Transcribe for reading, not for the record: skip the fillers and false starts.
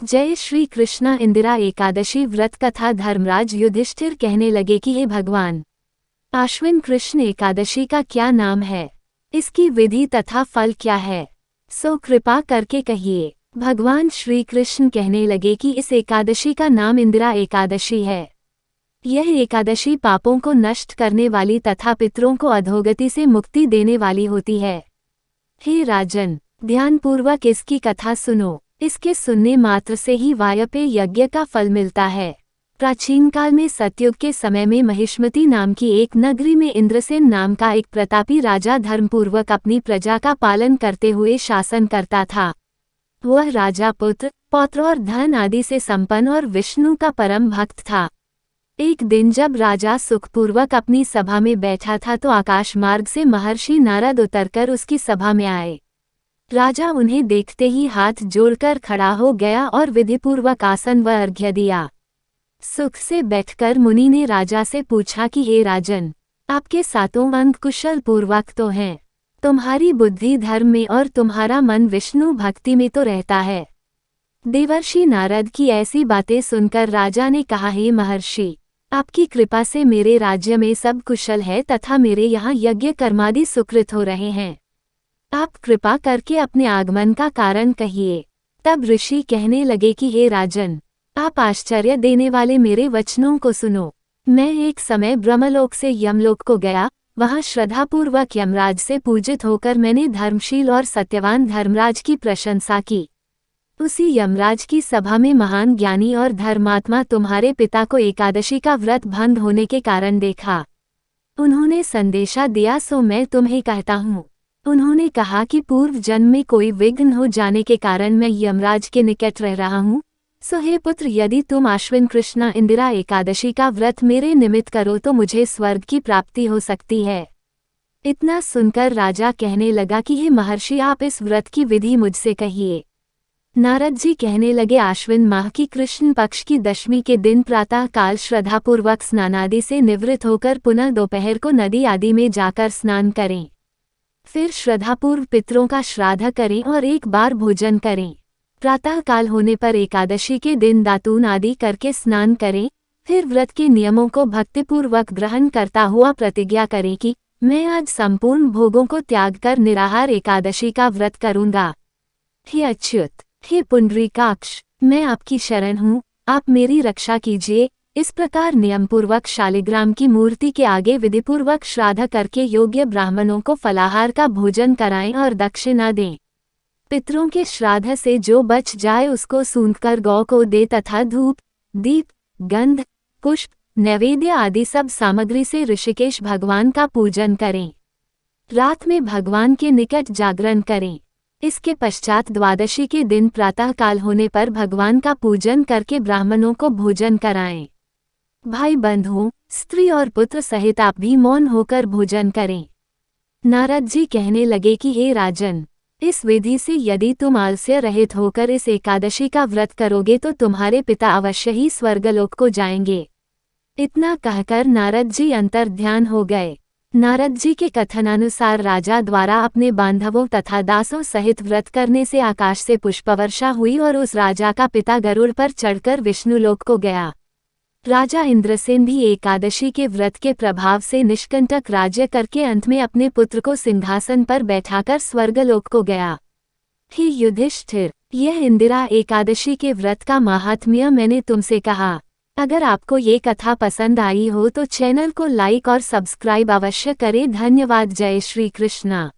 जय श्री कृष्णा। इंदिरा एकादशी व्रत कथा। धर्मराज युधिष्ठिर कहने लगे कि हे भगवान, आश्विन कृष्ण एकादशी का क्या नाम है, इसकी विधि तथा फल क्या है, सो कृपा करके कहिए। भगवान श्री कृष्ण कहने लगे कि इस एकादशी का नाम इंदिरा एकादशी है। यह एकादशी पापों को नष्ट करने वाली तथा पितरों को अधोगति से मुक्ति देने वाली होती है। हे राजन, ध्यानपूर्वक इसकी कथा सुनो। इसके सुनने मात्र से ही वायपेय यज्ञ का फल मिलता है। प्राचीन काल में सतयुग के समय में महिष्मती नाम की एक नगरी में इंद्रसेन नाम का एक प्रतापी राजा धर्मपूर्वक अपनी प्रजा का पालन करते हुए शासन करता था। वह राजा पुत्र, पौत्र और धन आदि से संपन्न और विष्णु का परम भक्त था। एक दिन जब राजा सुखपूर्वक अपनी सभा में बैठा था तो आकाश मार्ग से महर्षि नारद उतरकर उसकी सभा में आए। राजा उन्हें देखते ही हाथ जोड़कर खड़ा हो गया और विधिपूर्वक आसन व अर्घ्य दिया। सुख से बैठकर मुनि ने राजा से पूछा कि हे राजन, आपके सातों अंग कुशल पूर्वक तो हैं, तुम्हारी बुद्धि धर्म में और तुम्हारा मन विष्णु भक्ति में तो रहता है। देवर्षि नारद की ऐसी बातें सुनकर राजा ने कहा, हे महर्षि, आपकी कृपा से मेरे राज्य में सब कुशल है तथा मेरे यहाँ यज्ञ कर्मादि सुकृत हो रहे हैं। आप कृपा करके अपने आगमन का कारण कहिए। तब ऋषि कहने लगे कि हे राजन, आप आश्चर्य देने वाले मेरे वचनों को सुनो। मैं एक समय ब्रह्मलोक से यमलोक को गया। वहां श्रद्धापूर्वक यमराज से पूजित होकर मैंने धर्मशील और सत्यवान धर्मराज की प्रशंसा की। उसी यमराज की सभा में महान ज्ञानी और धर्मात्मा तुम्हारे पिता को एकादशी का व्रत भंग होने के कारण देखा। उन्होंने संदेशा दिया, सो मैं तुम्हें कहता हूँ। उन्होंने कहा कि पूर्व जन्म में कोई विघ्न हो जाने के कारण मैं यमराज के निकट रह रहा हूँ। सो हे पुत्र, यदि तुम आश्विन कृष्णा इंदिरा एकादशी का व्रत मेरे निमित्त करो तो मुझे स्वर्ग की प्राप्ति हो सकती है। इतना सुनकर राजा कहने लगा कि हे महर्षि, आप इस व्रत की विधि मुझसे कहिए। नारद जी कहने लगे, आश्विन माह की कृष्ण पक्ष की दशमी के दिन प्रातः काल श्रद्धापूर्वक स्नानादि से निवृत्त होकर पुनः दोपहर को नदी आदि में जाकर स्नान करें। फिर श्रद्धापूर्व पितरों का श्राद्ध करें और एक बार भोजन करें। प्रातः काल होने पर एकादशी के दिन दातून आदि करके स्नान करें। फिर व्रत के नियमों को भक्तिपूर्वक ग्रहण करता हुआ प्रतिज्ञा करें कि मैं आज संपूर्ण भोगों को त्याग कर निराहार एकादशी का व्रत करूंगा। हे अच्युत, हे पुंडरीकाक्ष, मैं आपकी शरण हूँ, आप मेरी रक्षा कीजिए। इस प्रकार नियमपूर्वक शालिग्राम की मूर्ति के आगे विधिपूर्वक श्राद्ध करके योग्य ब्राह्मणों को फलाहार का भोजन कराएं और दक्षिणा दें। पितरों के श्राद्ध से जो बच जाए उसको सूंघकर गौ को दे तथा धूप, दीप, गंध, पुष्प, नैवेद्य आदि सब सामग्री से ऋषिकेश भगवान का पूजन करें। रात में भगवान के निकट जागरण करें। इसके पश्चात द्वादशी के दिन प्रातः काल होने पर भगवान का पूजन करके ब्राह्मणों को भोजन कराएं। भाई बंधुओं, स्त्री और पुत्र सहित आप भी मौन होकर भोजन करें। नारद जी कहने लगे कि हे राजन, इस विधि से यदि तुम आलस्य रहित होकर इस एकादशी का व्रत करोगे तो तुम्हारे पिता अवश्य ही स्वर्गलोक को जाएंगे। इतना कहकर नारद जी अंतर्ध्यान हो गए। नारद जी के कथनानुसार राजा द्वारा अपने बांधवों तथा दासों सहित व्रत करने से आकाश से पुष्पवर्षा हुई और उस राजा का पिता गरुड़ पर चढ़कर विष्णुलोक को गया। राजा इंद्रसेन भी एकादशी के व्रत के प्रभाव से निष्कंटक राज्य करके अंत में अपने पुत्र को सिंहासन पर बैठाकर स्वर्गलोक को गया। हे युधिष्ठिर, यह इंदिरा एकादशी के व्रत का माहात्म्य मैंने तुमसे कहा। अगर आपको ये कथा पसंद आई हो तो चैनल को लाइक और सब्सक्राइब अवश्य करें। धन्यवाद। जय श्री कृष्णा।